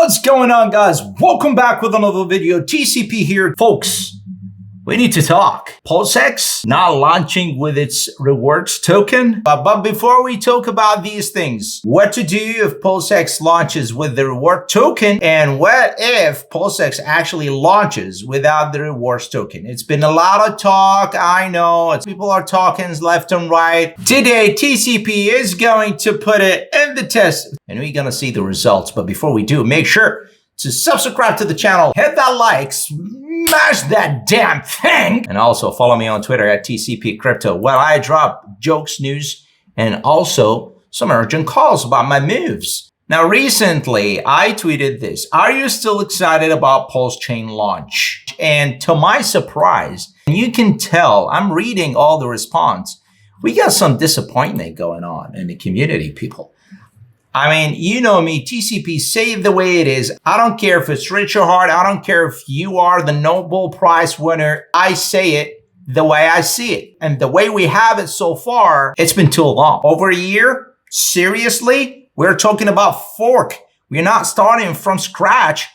What's going on, guys? Welcome back with another video. TCP here. Folks, we need to talk. PulseX now launching with its rewards token. But before we talk about these things, what to do if PulseX launches with the reward token, and what if PulseX actually launches without the rewards token? It's been a lot of talk. I know people are talking left and right. Today, TCP is going to put it in the test, and we're going to see the results. But before we do, make sure to subscribe to the channel, hit that like, smash that damn thing, and also follow me on Twitter at TCP Crypto, where I drop jokes, news, and also some urgent calls about my moves. Now, recently, I tweeted this: are you still excited about Pulsechain launch? And to my surprise, and you can tell, I'm reading all the response, we got some disappointment going on in the community, people. I mean, you know me, TCP, say it the way it is. I don't care if it's rich or hard. I don't care if you are the Nobel Prize winner. I say it the way I see it. And the way we have it so far, it's been too long. Over a year? Seriously? We're talking about fork. We're not starting from scratch.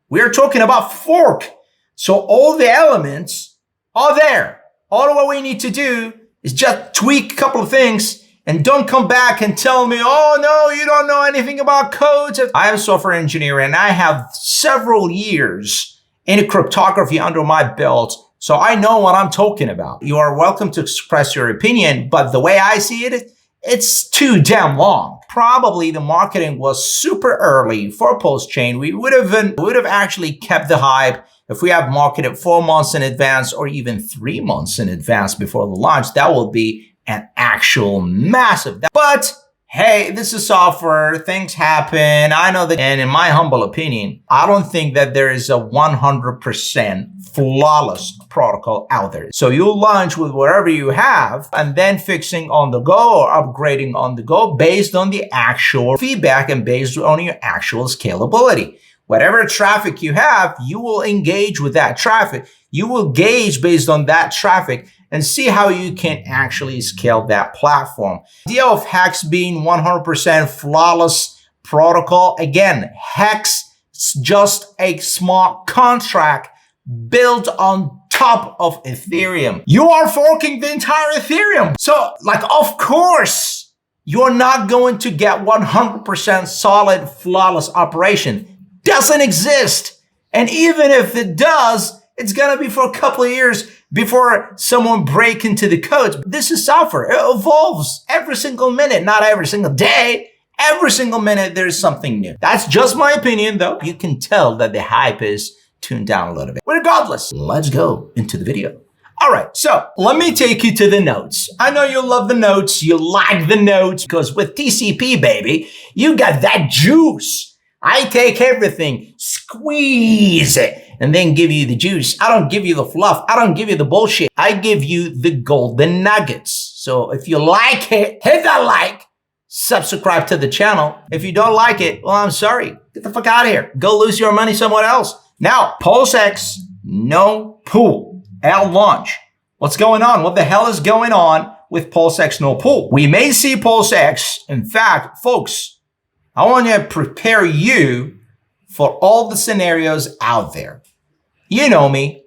We're talking about fork. So all the elements are there. All what we need to do is just tweak a couple of things. And don't come back and tell me, oh no, you don't know anything about codes. I am a software engineer and I have several years in cryptography under my belt. So I know what I'm talking about. You are welcome to express your opinion, but the way I see it, it's too damn long. Probably the marketing was super early for Pulsechain. We would have actually kept the hype if we have marketed 4 months in advance or even 3 months in advance before the launch. That will be an actual massive. But hey, this is software. Things happen. I know that. And in my humble opinion, I don't think that there is a 100% flawless protocol out there. So you launch with whatever you have and then fixing on the go or upgrading on the go based on the actual feedback and based on your actual scalability. Whatever traffic you have, you will engage with that traffic. You will gauge based on that traffic and see how you can actually scale that platform. The idea of Hex being 100% flawless protocol, again, Hex is just a smart contract built on top of Ethereum. You are forking the entire Ethereum. So, of course, you're not going to get 100% solid, flawless operation. Doesn't exist. And even if it does, it's going to be for a couple of years before someone break into the codes. This is software. It evolves every single minute, not every single day. Every single minute, there's something new. That's just my opinion, though. You can tell that the hype is tuned down a little bit. Regardless, let's go into the video. All right, so let me take you to the notes. I know you love the notes. You like the notes because with TCP, baby, you got that juice. I take everything, squeeze it, and then give you the juice. I don't give you the fluff. I don't give you the bullshit. I give you the golden nuggets. So if you like it, hit that like, subscribe to the channel. If you don't like it, well, I'm sorry. Get the fuck out of here. Go lose your money somewhere else. Now, PulseX, no pool at launch. What's going on? What the hell is going on with PulseX no pool? We may see PulseX. In fact, folks, I want to prepare you for all the scenarios out there. You know me.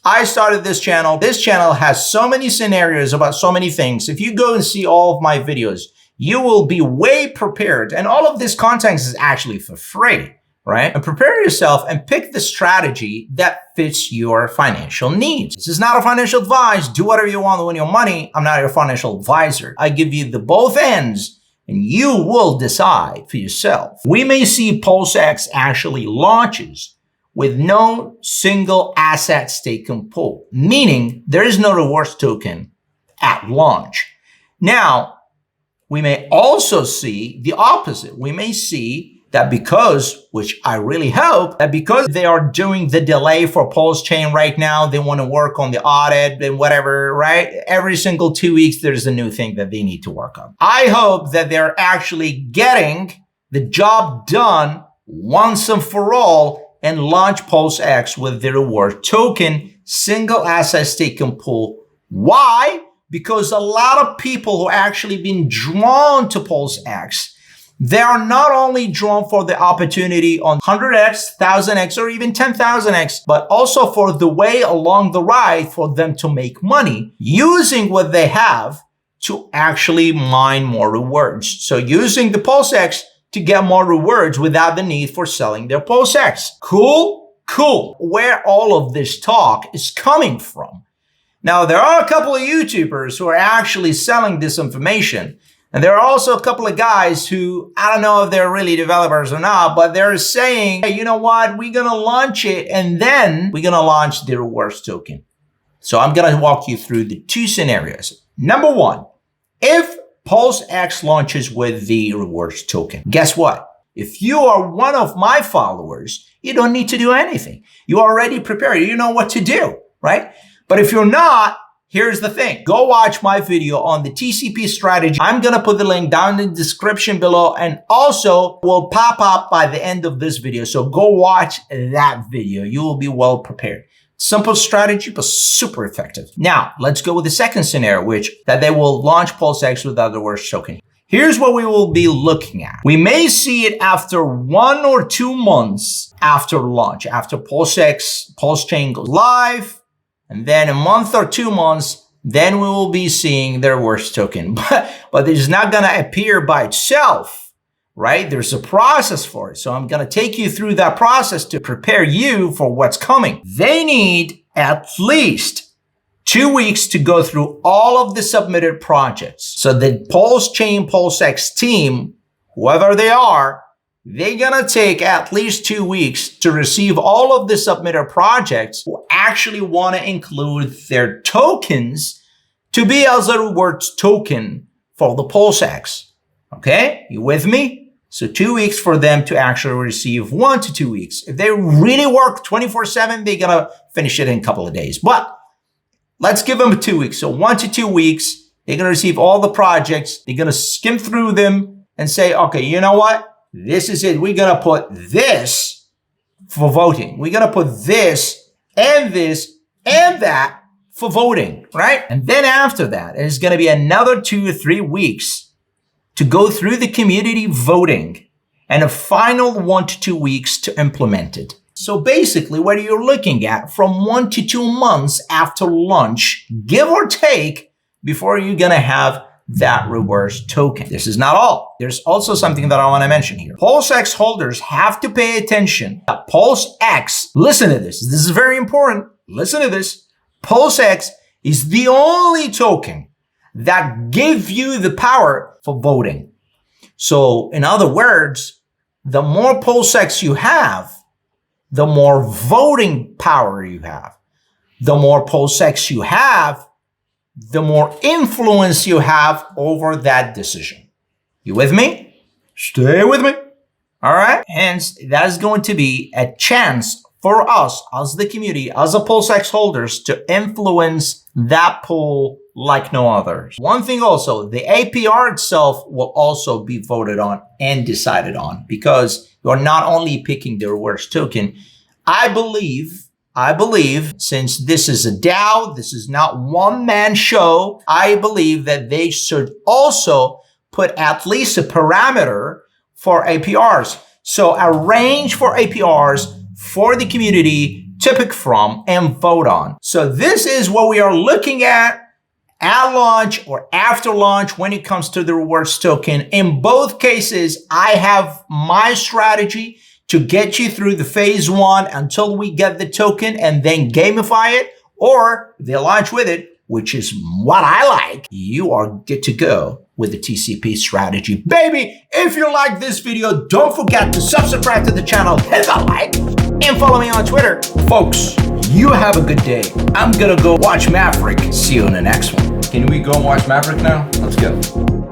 I started this channel. This channel has so many scenarios about so many things. If you go and see all of my videos, you will be way prepared. And all of this content is actually for free, right? And prepare yourself and pick the strategy that fits your financial needs. This is not a financial advice. Do whatever you want with your money. I'm not your financial advisor. I give you the both ends, and you will decide for yourself. We may see PulseX actually launches with no single asset staking pool, meaning there is no rewards token at launch. Now, we may also see the opposite. We may see that because, which I really hope, that because they are doing the delay for Pulsechain right now, they want to work on the audit and whatever, right? Every single 2 weeks, there's a new thing that they need to work on. I hope that they're actually getting the job done once and for all and launch PulseX with the reward token, single asset staking pool. Why? Because a lot of people who actually been drawn to PulseX They are not only drawn for the opportunity on 100x, 1000x, or even 10,000x, but also for the way along the ride for them to make money using what they have to actually mine more rewards. So using the PulseX to get more rewards without the need for selling their PulseX. Cool? Cool. Where all of this talk is coming from. Now, there are a couple of YouTubers who are actually selling this information. And there are also a couple of guys who, I don't know if they're really developers or not, but they're saying, hey, you know what? We're going to launch it and then we're going to launch the rewards token. So I'm going to walk you through the two scenarios. Number one, if PulseX launches with the rewards token, guess what? If you are one of my followers, you don't need to do anything. You are already prepared. You know what to do, right? But if you're not, here's the thing. Go watch my video on the TCP strategy. I'm going to put the link down in the description below and also will pop up by the end of this video. So go watch that video. You will be well prepared. Simple strategy, but super effective. Now, let's go with the second scenario, which that they will launch PulseX without the rewards token. Here's what we will be looking at. We may see it after 1 or 2 months after launch, after Pulsechain goes live. And then a month or 2 months, then we will be seeing their rewards token. But it's not going to appear by itself, right? There's a process for it. So I'm going to take you through that process to prepare you for what's coming. They need at least 2 weeks to go through all of the submitted projects. So the Pulsechain PulseX team, whoever they are, they're going to take at least 2 weeks to receive all of the submitted projects who actually want to include their tokens to be as a rewards token for the PulseX. Okay? You with me? So 2 weeks for them to actually receive 1 to 2 weeks. If they really work 24/7, they're going to finish it in a couple of days. But let's give them 2 weeks. So 1 to 2 weeks, they're going to receive all the projects. They're going to skim through them and say, okay, you know what? This is it. We're going to put this for voting. We're going to put this and that for voting, right? And then after that, it's going to be another 2 or 3 weeks to go through the community voting and a final 1 to 2 weeks to implement it. So basically what you're looking at from 1 to 2 months after launch, give or take, before you're going to have that rewards token. This is not all. There's also something that I want to mention here. PulseX holders have to pay attention. PulseX, listen to this. This is very important. Listen to this. PulseX is the only token that gives you the power for voting. So in other words, the more PulseX you have, the more voting power you have. The more PulseX you have, the more influence you have over that decision. You with me? Stay with me. All right. Hence, that is going to be a chance for us as the community, as a PulseX holders, to influence that pool like no others. One thing also, the APR itself will also be voted on and decided on because you're not only picking the rewards token. I believe, since this is a DAO, this is not one-man show, I believe that they should also put at least a parameter for APRs. So a range for APRs for the community to pick from and vote on. So this is what we are looking at launch or after launch when it comes to the rewards token. In both cases, I have my strategy to get you through the phase 1 until we get the token and then gamify it, or they launch with it, which is what I like. You are good to go with the TCP strategy. Baby, if you like this video, don't forget to subscribe to the channel, hit that like, and follow me on Twitter. Folks, you have a good day. I'm gonna go watch Maverick. See you in the next one. Can we go watch Maverick now? Let's go.